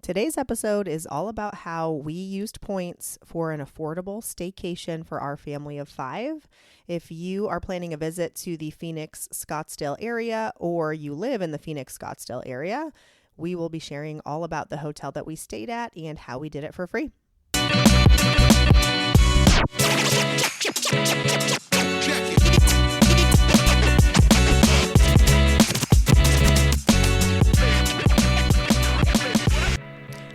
Today's episode is all about how we used points for an affordable staycation for our family of 5. If you are planning a visit to the Phoenix Scottsdale area or you live in the Phoenix Scottsdale area, we will be sharing all about the hotel that we stayed at and how we did it for free.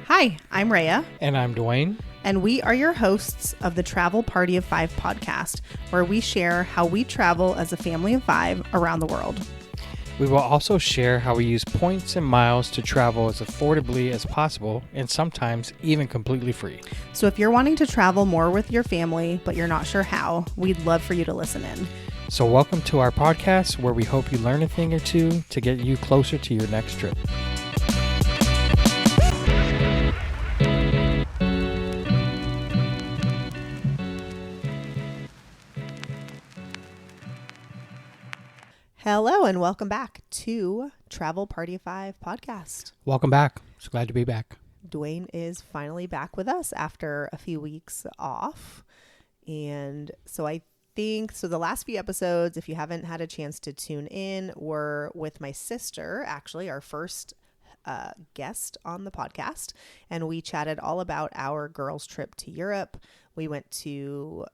Hi, I'm Rhea. And I'm Dwayne. And we are your hosts of the Travel Party of 5 podcast, where we share how we travel as a family of 5 around the world. We will also share how we use points and miles to travel as affordably as possible and sometimes even completely free. So if you're wanting to travel more with your family, but you're not sure how, we'd love for you to listen in. So welcome to our podcast where we hope you learn a thing or two to get you closer to your next trip. Hello and welcome back to Travel Party of 5 podcast. Welcome back. So glad to be back. Dwayne is finally back with us after a few weeks off. And so the last few episodes, if you haven't had a chance to tune in, were with my sister, actually our first guest on the podcast. And we chatted all about our girls' trip to Europe. We went to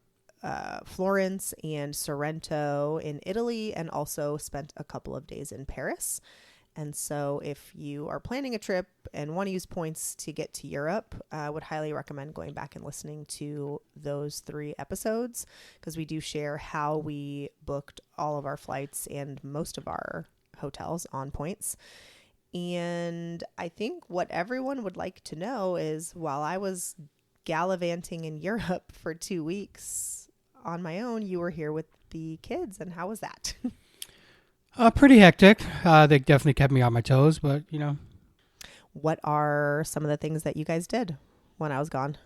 Florence and Sorrento in Italy, and also spent a couple of days in Paris. And so if you are planning a trip and want to use points to get to Europe, I would highly recommend going back and listening to those 3 episodes, because we do share how we booked all of our flights and most of our hotels on points. And I think what everyone would like to know is, while I was gallivanting in Europe for 2 weeks on my own, you were here with the kids, and how was that? Pretty hectic. They definitely kept me on my toes, but you know. What are some of the things that you guys did when I was gone?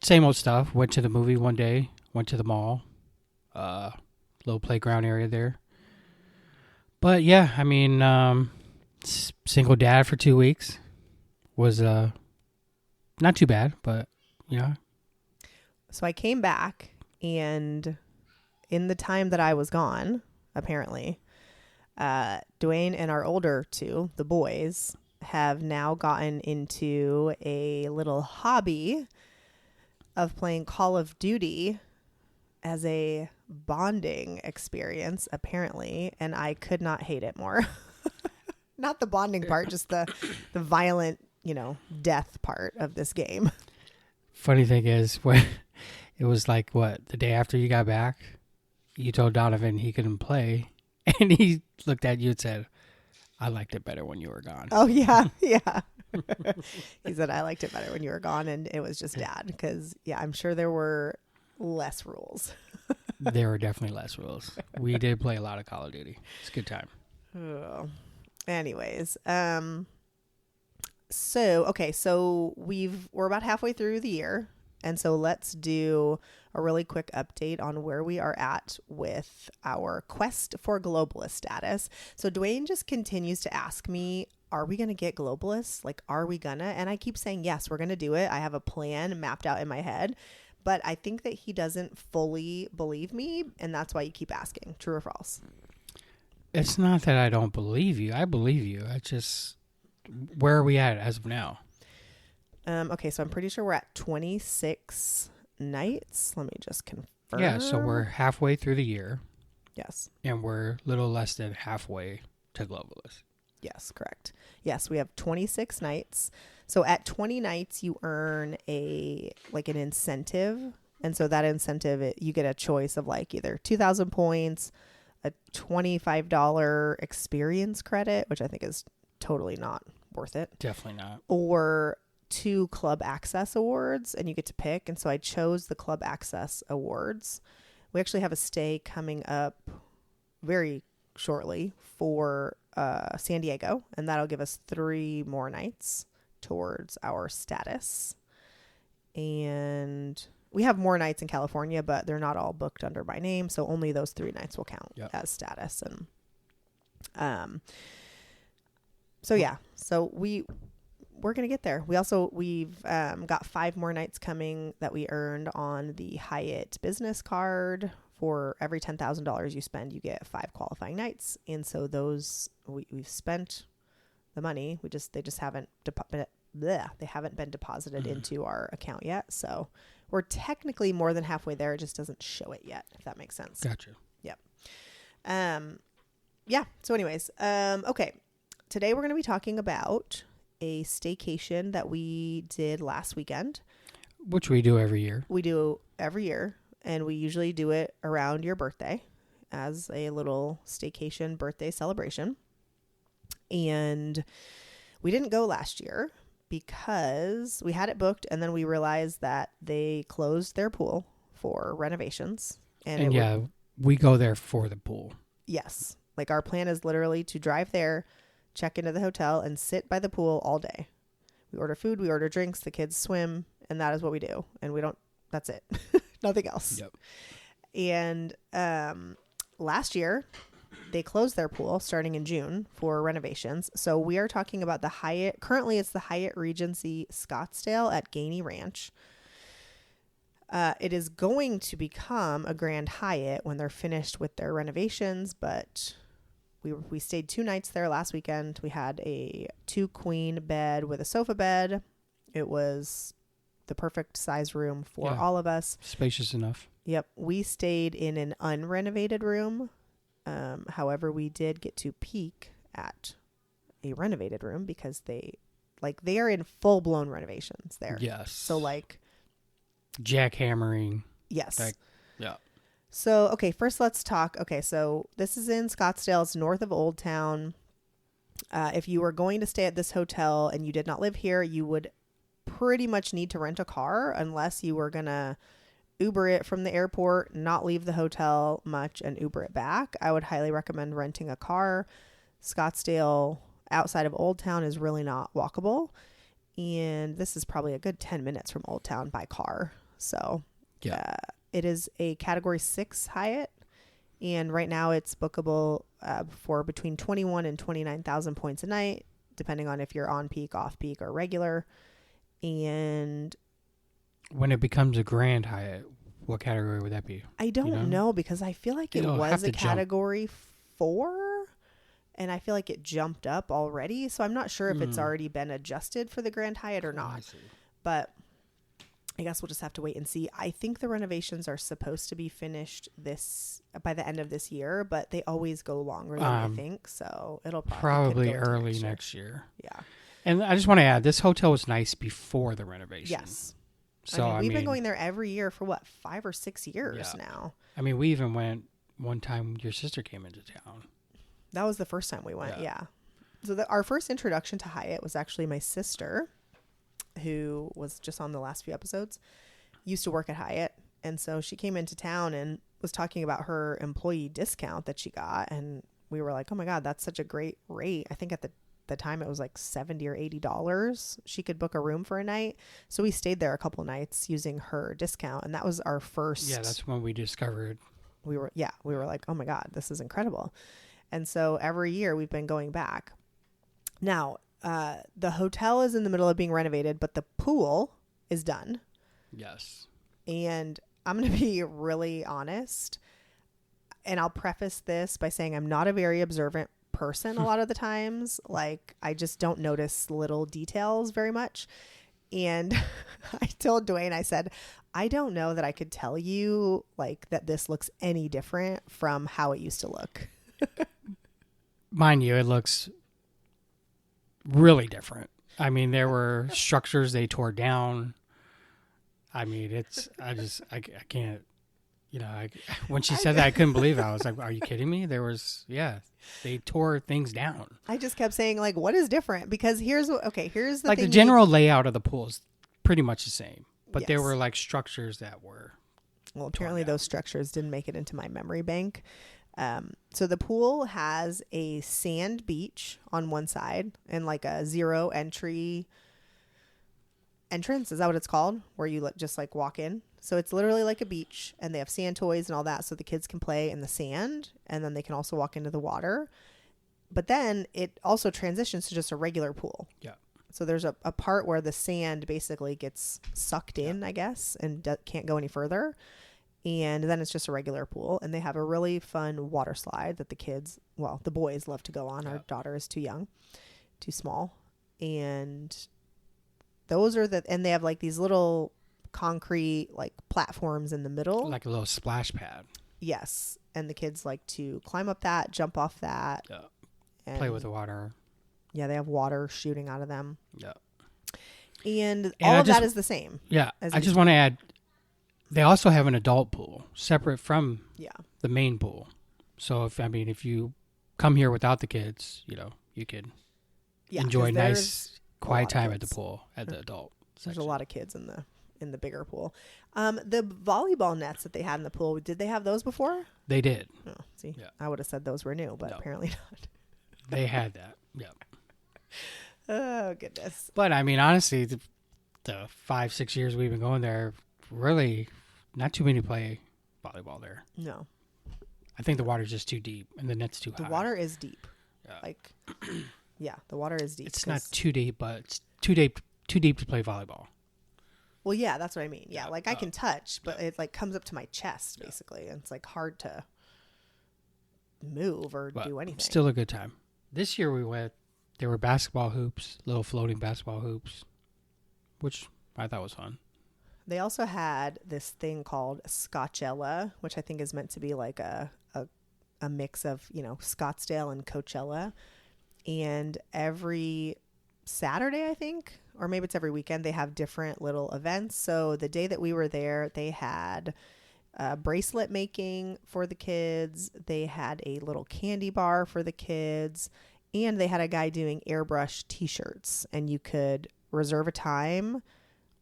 Same old stuff. Went to the movie one day, went to the mall, little playground area there. But yeah, I mean, single dad for 2 weeks was not too bad, but yeah. So I came back, and in the time that I was gone, apparently, Dwayne and our older 2, the boys, have now gotten into a little hobby of playing Call of Duty as a bonding experience, apparently, and I could not hate it more. Not the bonding part, just the violent, death part of this game. Funny thing is, when it was like, the day after you got back, you told Donovan he couldn't play, and he looked at you and said, I liked it better when you were gone. Oh, yeah, yeah. He said, I liked it better when you were gone, and it was just Dad, because, I'm sure there were less rules. There were definitely less rules. We did play a lot of Call of Duty. It's a good time. Oh. Anyways, so we're about halfway through the year, and so let's do a really quick update on where we are at with our quest for globalist status. So Dwayne just continues to ask me, are we going to get globalists? Like, are we gonna? And I keep saying, yes, we're going to do it. I have a plan mapped out in my head, but I think that he doesn't fully believe me, and that's why you keep asking. True or false? It's not that I don't believe you. I believe you. I just... Where are we at as of now? Okay, so I'm pretty sure we're at 26 nights. Let me just confirm. Yeah, so we're halfway through the year. Yes. And we're a little less than halfway to globalist. Yes, correct. Yes, we have 26 nights. So at 20 nights, you earn an incentive. And so that incentive, you get a choice of either 2,000 points, a $25 experience credit, which I think is totally not worth it. Definitely not. Or 2 club access awards, and you get to pick. And so I chose the club access awards. We actually have a stay coming up very shortly for San Diego, and that'll give us 3 more nights towards our status. And we have more nights in California, but they're not all booked under my name, so only those 3 nights will count as status. And so we we're going to get there. We've got 5 more nights coming that we earned on the Hyatt business card. For every $10,000 you spend, you get 5 qualifying nights. And so those, we've spent the money. They just haven't, they haven't been deposited into our account yet. So we're technically more than halfway there. It just doesn't show it yet, if that makes sense. Gotcha. Yep. Yeah. So anyways, okay. Today we're going to be talking about a staycation that we did last weekend. Which we do every year. We do every year, and we usually do it around your birthday as a little staycation birthday celebration. And we didn't go last year because we had it booked, and then we realized that they closed their pool for renovations. And yeah, we go there for the pool. Yes. Like our plan is literally to drive there, check into the hotel, and sit by the pool all day. We order food, we order drinks, the kids swim, and that is what we do. And that's it. Nothing else. Yep. And last year, they closed their pool starting in June for renovations. So we are talking about the Hyatt. Currently, it's the Hyatt Regency Scottsdale at Gainey Ranch. It is going to become a Grand Hyatt when they're finished with their renovations, but we stayed 2 nights there last weekend. We had a 2-queen bed with a sofa bed. It was the perfect size room for all of us. Spacious enough. Yep. We stayed in an unrenovated room. However, we did get to peek at a renovated room because they are in full blown renovations there. Yes. So jackhammering. Yes. Yeah. So, okay, first let's talk. Okay, so this is in Scottsdale. It's north of Old Town. If you were going to stay at this hotel and you did not live here, you would pretty much need to rent a car unless you were going to Uber it from the airport, not leave the hotel much, and Uber it back. I would highly recommend renting a car. Scottsdale outside of Old Town is really not walkable. And this is probably a good 10 minutes from Old Town by car. So, yeah. It is a Category 6 Hyatt, and right now it's bookable for between 21 and 29,000 points a night, depending on if you're on peak, off peak, or regular. And when it becomes a Grand Hyatt, what category would that be? I don't know because I feel like it was a Category 4, and I feel like it jumped up already. So I'm not sure if it's already been adjusted for the Grand Hyatt or not. But I guess we'll just have to wait and see. I think the renovations are supposed to be finished by the end of this year, but they always go longer than I think. So it'll probably early next year. Yeah. And I just want to add, this hotel was nice before the renovation. Yes. So we've been going there every year for 5 or 6 years now. I mean, we even went one time your sister came into town. That was the first time we went. Yeah. So our first introduction to Hyatt was actually my sister, who was just on the last few episodes, used to work at Hyatt. And so she came into town and was talking about her employee discount that she got. And we were like, oh my God, that's such a great rate. I think at the time it was like $70 or $80. She could book a room for a night. So we stayed there a couple nights using her discount. And that was our first. Yeah, that's when we discovered. We were like, oh my God, this is incredible. And so every year we've been going back. Now, the hotel is in the middle of being renovated, but the pool is done. Yes. And I'm going to be really honest, and I'll preface this by saying I'm not a very observant person a lot of the times. Like, I just don't notice little details very much. And I told Dwayne, I said, I don't know that I could tell you that this looks any different from how it used to look. Mind you, it looks really different. I mean, there were structures they tore down. I mean, I can't, when she said that, I couldn't believe it. I was like, are you kidding me? They tore things down. I just kept saying, what is different? Because here's the thing. The general layout of the pool is pretty much the same, but there were structures that were. Well, apparently those structures didn't make it into my memory bank. So the pool has a sand beach on one side and a zero entrance. Is that what it's called? Where you just walk in. So it's literally like a beach, and they have sand toys and all that. So the kids can play in the sand, and then they can also walk into the water. But then it also transitions to just a regular pool. Yeah. So there's a part where the sand basically gets sucked in, I guess, and can't go any further. And then it's just a regular pool. And they have a really fun water slide that the kids, well, the boys love to go on. Our daughter is too young, too small. And those are and they have like these little concrete like platforms in the middle. Like a little splash pad. Yes. And the kids like to climb up that, jump off that. Yeah. And play with the water. Yeah, they have water shooting out of them. Yeah. And all of that is the same. Yeah. I just want to add, they also have an adult pool separate from the main pool. So if you come here without the kids, you could enjoy nice quiet time at the pool at the adult section. There's a lot of kids in the bigger pool. The volleyball nets that they had in the pool, did they have those before? They did. Oh, see, I would have said those were new, but apparently not. They had that. Yeah. Oh, goodness. But I mean, honestly, the 5-6 years we've been going there, really not too many play volleyball there. No. I think the water's just too deep and the net's too high. The water is deep. Yeah. The water is deep. It's not too deep, but it's too deep to play volleyball. Well, yeah, that's what I mean. Yeah, like I can touch, but it like comes up to my chest basically, and it's like hard to move or do anything. Still a good time. This year we went, there were basketball hoops, little floating basketball hoops, which I thought was fun. They also had this thing called Scotchella, which I think is meant to be like a mix of, Scottsdale and Coachella. And every Saturday, I think, or maybe it's every weekend, they have different little events. So the day that we were there, they had bracelet making for the kids. They had a little candy bar for the kids. And they had a guy doing airbrush t-shirts. And you could reserve a time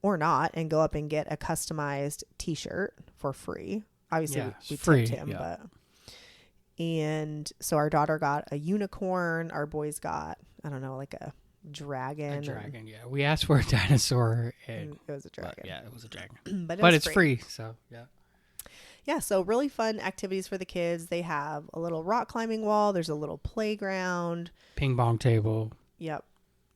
or not and go up and get a customized t-shirt for free. Obviously, we tipped him, but... And so our daughter got a unicorn. Our boys got, I don't know, like a dragon. A dragon, yeah. We asked for a dinosaur. And it was a dragon. Yeah, it was a dragon. but it's free, so yeah. Yeah, so really fun activities for the kids. They have a little rock climbing wall. There's a little playground. Ping pong table. Yep.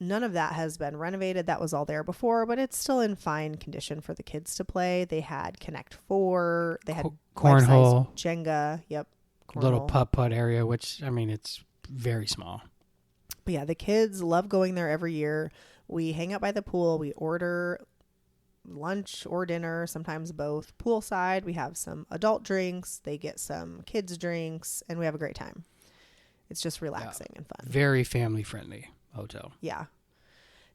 None of that has been renovated. That was all there before, but it's still in fine condition for the kids to play. They had Connect 4. They had cornhole. Jenga. Yep. Little putt area, which, I mean, it's very small. But yeah, the kids love going there every year. We hang out by the pool. We order lunch or dinner, sometimes both. Poolside, we have some adult drinks. They get some kids drinks, and we have a great time. It's just relaxing and fun. Very family-friendly hotel. Yeah.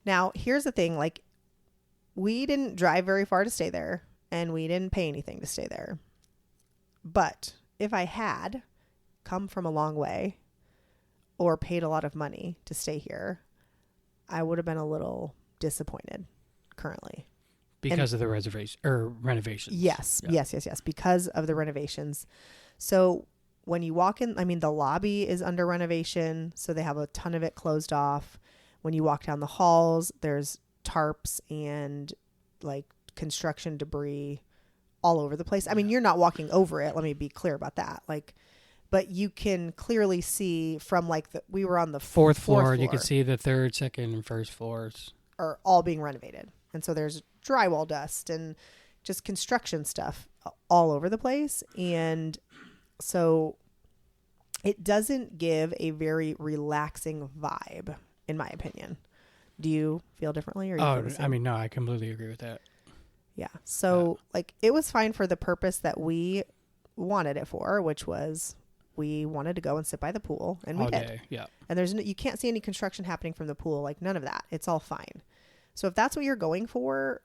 Now, here's the thing. Like, we didn't drive very far to stay there, and we didn't pay anything to stay there. But if I had come from a long way or paid a lot of money to stay here, I would have been a little disappointed currently. Because of the reservation or renovations. Yes. Because of the renovations. So when you walk in, I mean, the lobby is under renovation, so they have a ton of it closed off. When you walk down the halls, there's tarps and like construction debris all over the place. I mean, you're not walking over it. Let me be clear about that. Like, but you can clearly see from like we were on the fourth floor. You can see the third, second, and first floors are all being renovated. And so there's drywall dust and just construction stuff all over the place. And so it doesn't give a very relaxing vibe, in my opinion. Do you feel differently? Or I mean, no, I completely agree with that. Yeah. So like it was fine for the purpose that we wanted it for, which was we wanted to go and sit by the pool, and we did. Day, yeah. And you can't see any construction happening from the pool, like none of that. It's all fine. So if that's what you're going for,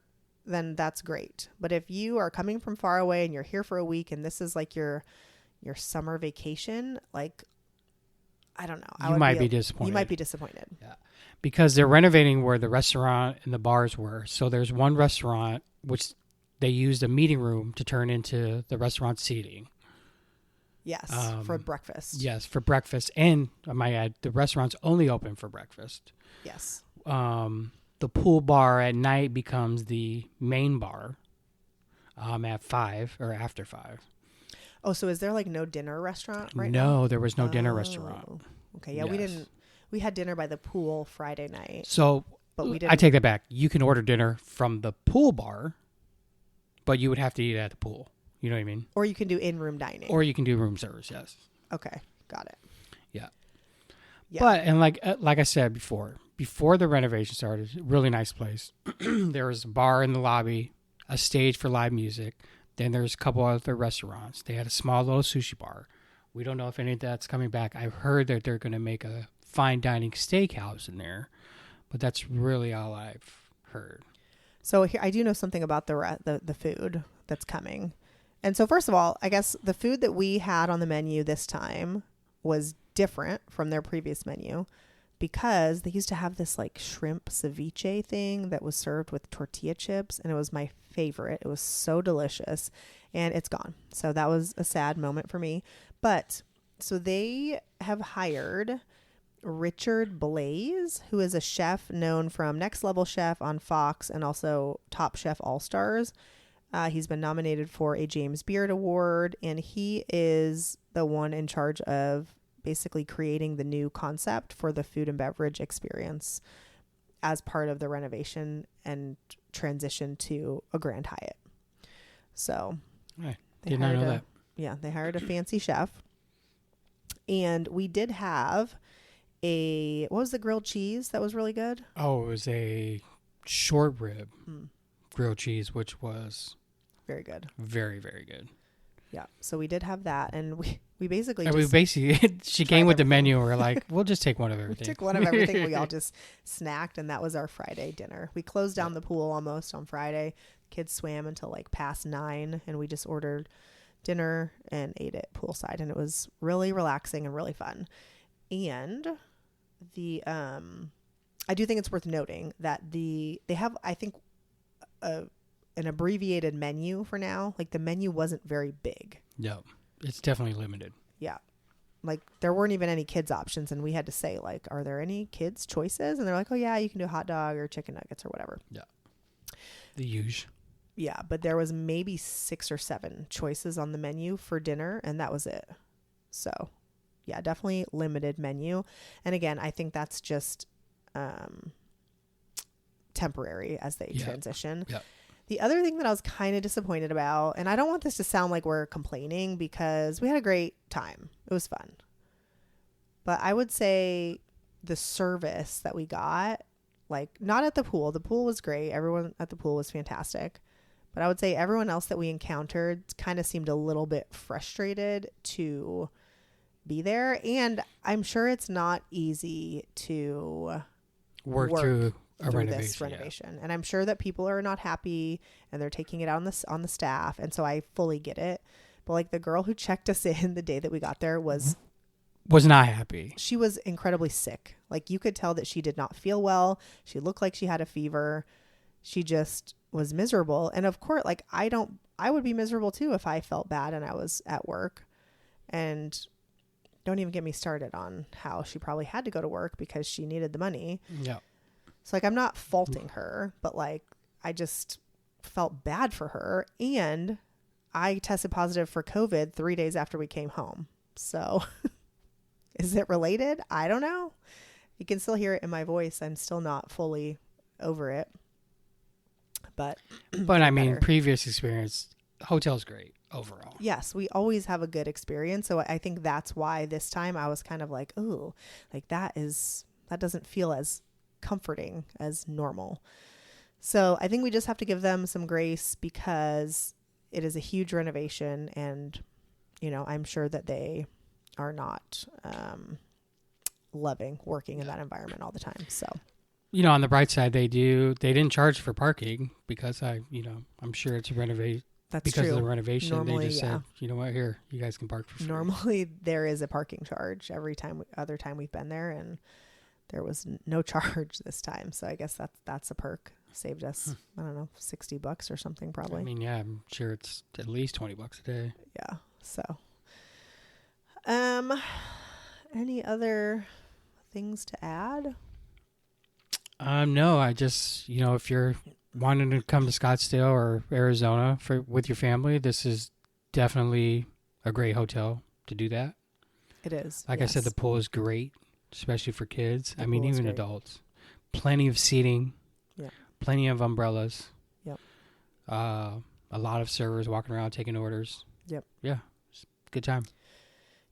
then that's great. But if you are coming from far away and you're here for a week and this is like your summer vacation, like I don't know. You might be disappointed. You might be disappointed. Yeah. Because they're renovating where the restaurant and the bars were. So there's one restaurant which they used a meeting room to turn into the restaurant seating. Yes, for breakfast. Yes, for breakfast. And I might add, the restaurant's only open for breakfast. Yes. The pool bar at night becomes the main bar at 5 or after 5. Oh, so is there like no dinner restaurant right now? No, there was no dinner restaurant. Okay, yeah, yes. We had dinner by the pool Friday night. So but we didn't. I take that back. You can order dinner from the pool bar, but you would have to eat at the pool. You know what I mean? Or you can do in-room dining. Or you can do room service, yes. Okay, got it. Yeah. Yeah. But, and like I said before the renovation started, really nice place. There was a bar in the lobby, a stage for live music. Then there's a couple other restaurants. They had a small little sushi bar. We don't know if any of that's coming back. I've heard that they're going to make a fine dining steakhouse in there, but that's really all I've heard. So here, I do know something about the food that's coming. And so first of all, I guess the food that we had on the menu this time was different from their previous menu because they used to have this like shrimp ceviche thing that was served with tortilla chips, and it was my favorite. It was so delicious, and it's gone. So that was a sad moment for me. But so they have hired Richard Blaze, who is a chef known from Next Level Chef on Fox and also Top Chef All Stars. He's been nominated for a James Beard Award, and he is the one in charge of basically creating the new concept for the food and beverage experience as part of the renovation and transition to a Grand Hyatt. So I did not know that. Yeah, they hired a fancy chef. And we did have what was the grilled cheese that was really good? Oh, it was a short rib grilled cheese, which was very good. Very, very good. Yeah. So we did have that, and we basically she came with the menu, and we're like, we'll just take one of everything. We took one of everything. We all just snacked, and that was our Friday dinner. We closed down the pool almost on Friday. Kids swam until like past 9, and we just ordered dinner and ate it poolside, and it was really relaxing and really fun. And I do think it's worth noting that they have, I think, an abbreviated menu for now. Like the menu wasn't very big. No, it's definitely limited. Yeah. Like there weren't even any kids options, and we had to say like, are there any kids choices? And they're like, oh yeah, you can do a hot dog or chicken nuggets or whatever. Yeah. The usual. Yeah. But there was maybe 6 or 7 choices on the menu for dinner, and that was it. So yeah, definitely limited menu. And again, I think that's just temporary as they transition. Yeah. The other thing that I was kind of disappointed about, and I don't want this to sound like we're complaining because we had a great time. It was fun. But I would say the service that we got, like not at the pool. The pool was great. Everyone at the pool was fantastic. But I would say everyone else that we encountered kind of seemed a little bit frustrated to be there. And I'm sure it's not easy to work through this renovation. And I'm sure that people are not happy and they're taking it on the staff. And so I fully get it. But like the girl who checked us in the day that we got there was not happy. She was incredibly sick. Like you could tell that she did not feel well. She looked like she had a fever. She just was miserable. And of course, like I would be miserable too if I felt bad and I was at work. And don't even get me started on how she probably had to go to work because she needed the money. Yeah. So like I'm not faulting her, but like I just felt bad for her, and I tested positive for COVID 3 days after we came home. So is it related? I don't know. You can still hear it in my voice. I'm still not fully over it. But I mean, previous experience, hotel's great overall. Yes, we always have a good experience. So I think that's why this time I was kind of like, ooh, like that doesn't feel as comforting as normal. So I think we just have to give them some grace because it is a huge renovation, and I'm sure that they are not loving working in that environment all the time. So on the bright side, they didn't charge for parking because I'm sure it's a renovation. That's because true. of the renovation. Normally, they just said, you know what, here, you guys can park for free. Normally there is a parking charge other time we've been there, and there was no charge this time. So I guess that's a perk. Saved us, I don't know, $60 or something probably. I mean, yeah, I'm sure it's at least $20 a day. Yeah. So, any other things to add? No, I just, if you're wanting to come to Scottsdale or Arizona with your family, this is definitely a great hotel to do that. It is. Like I said, the pool is great, especially for kids. I mean, even adults. plenty of seating. Yeah. Plenty of umbrellas. Yep. A lot of servers walking around taking orders. Yep. Yeah. Good time.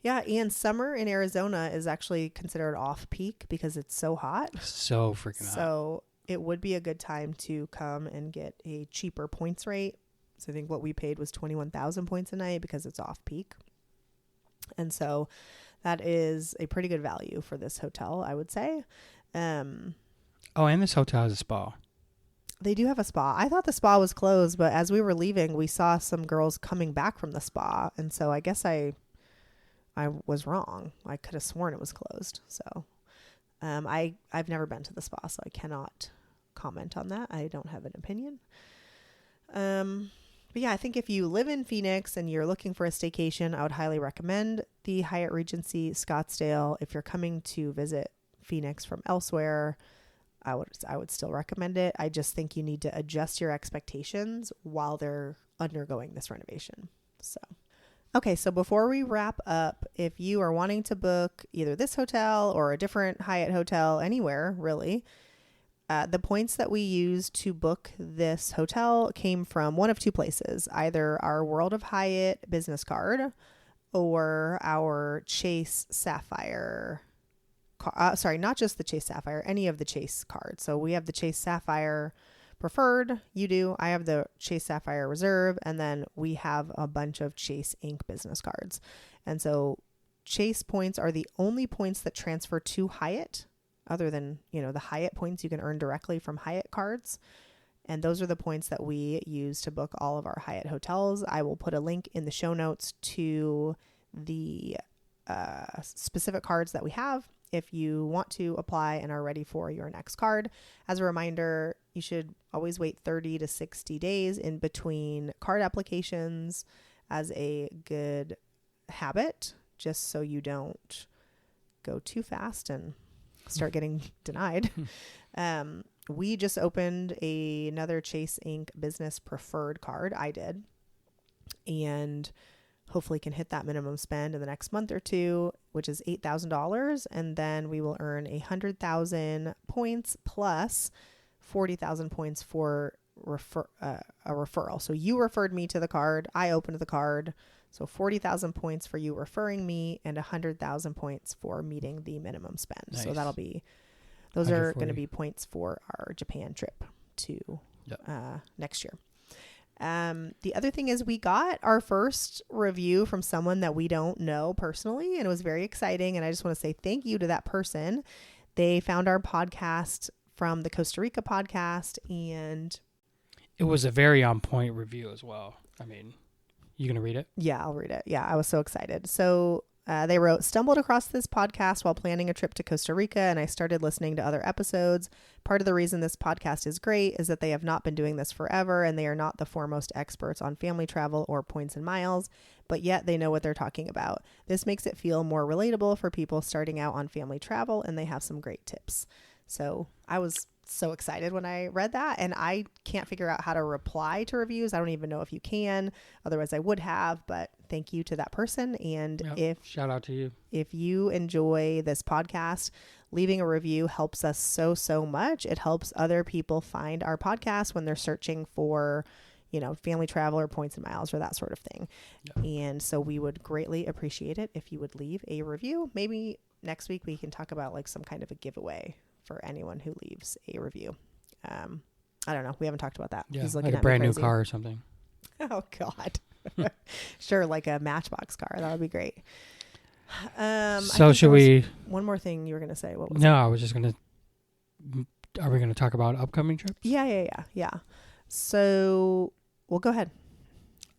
Yeah, and summer in Arizona is actually considered off-peak because it's so hot. So freaking hot. So it would be a good time to come and get a cheaper points rate. So I think what we paid was 21,000 points a night because it's off-peak. And so that is a pretty good value for this hotel, I would say. And this hotel has a spa. They do have a spa. I thought the spa was closed, but as we were leaving, we saw some girls coming back from the spa. And so I guess I was wrong. I could have sworn it was closed. So I've never been to the spa, so I cannot comment on that. I don't have an opinion. But yeah, I think if you live in Phoenix and you're looking for a staycation, I would highly recommend the Hyatt Regency Scottsdale. If you're coming to visit Phoenix from elsewhere, I would still recommend it. I just think you need to adjust your expectations while they're undergoing this renovation. So, okay. So before we wrap up, if you are wanting to book either this hotel or a different Hyatt hotel anywhere, really, the points that we used to book this hotel came from one of two places, either our World of Hyatt business card or our Chase Sapphire. Sorry, not just the Chase Sapphire, any of the Chase cards. So we have the Chase Sapphire Preferred. You do. I have the Chase Sapphire Reserve. And then we have a bunch of Chase Ink business cards. And so Chase points are the only points that transfer to Hyatt, other than, the Hyatt points you can earn directly from Hyatt cards. And those are the points that we use to book all of our Hyatt hotels. I will put a link in the show notes to the specific cards that we have if you want to apply and are ready for your next card. As a reminder, you should always wait 30 to 60 days in between card applications as a good habit, just so you don't go too fast and start getting denied. We just opened another Chase Ink Business Preferred card. I did. And hopefully can hit that minimum spend in the next month or two, which is $8,000. And then we will earn 100,000 points plus 40,000 points for a referral. So you referred me to the card. I opened the card. So 40,000 points for you referring me and 100,000 points for meeting the minimum spend. Nice. So those are going to be points for our Japan trip to next year. The other thing is we got our first review from someone that we don't know personally, and it was very exciting. And I just want to say thank you to that person. They found our podcast from the Costa Rica podcast, and it was a very on point review as well. I mean, you going to read it? Yeah, I'll read it. Yeah, I was so excited. So they wrote, stumbled across this podcast while planning a trip to Costa Rica, and I started listening to other episodes. Part of the reason this podcast is great is that they have not been doing this forever, and they are not the foremost experts on family travel or points and miles, but yet they know what they're talking about. This makes it feel more relatable for people starting out on family travel, and they have some great tips. So I was so excited when I read that, and I can't figure out how to reply to reviews. I don't even know if you can, otherwise I would have, but thank you to that person. And shout out to you. If you enjoy this podcast, leaving a review helps us so much. It helps other people find our podcast when they're searching for, family travel or points and miles or that sort of thing. Yeah. And so we would greatly appreciate it if you would leave a review. Maybe next week we can talk about like some kind of a giveaway for anyone who leaves a review. I don't know. We haven't talked about that. Yeah, he's looking like a brand new car or something. Oh God. Sure. Like a Matchbox car. That would be great. So should we, one more thing you were going to say. What was No, I was just going to, are we going to talk about upcoming trips? Yeah. So well, go ahead.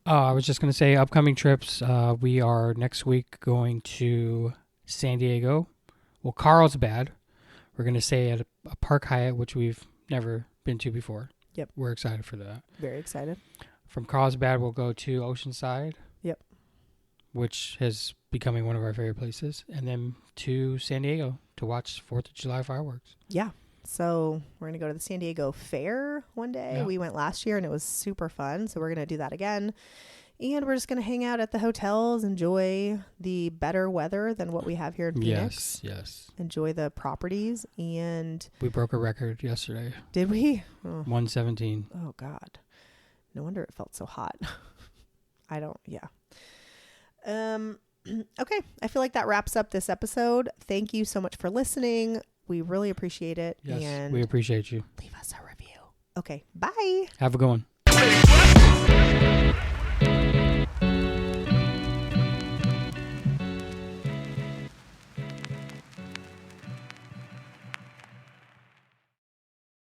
I was just going to say upcoming trips. We are next week going to San Diego. Well, Carlsbad. We're going to stay at a Park Hyatt, which we've never been to before. Yep. We're excited for that. Very excited. From Carlsbad, we'll go to Oceanside. Yep. Which is becoming one of our favorite places. And then to San Diego to watch 4th of July fireworks. Yeah. So we're going to go to the San Diego Fair one day. Yeah. We went last year and it was super fun. So we're going to do that again. And we're just going to hang out at the hotels, enjoy the better weather than what we have here in Phoenix. Yes. Enjoy the properties. And We broke a record yesterday. did we? 117. Oh, God. No wonder it felt so hot. Yeah. Okay. I feel like that wraps up this episode. Thank you so much for listening. We really appreciate it. Yes, and we appreciate you. leave us a review. Okay. Bye. Have a good one.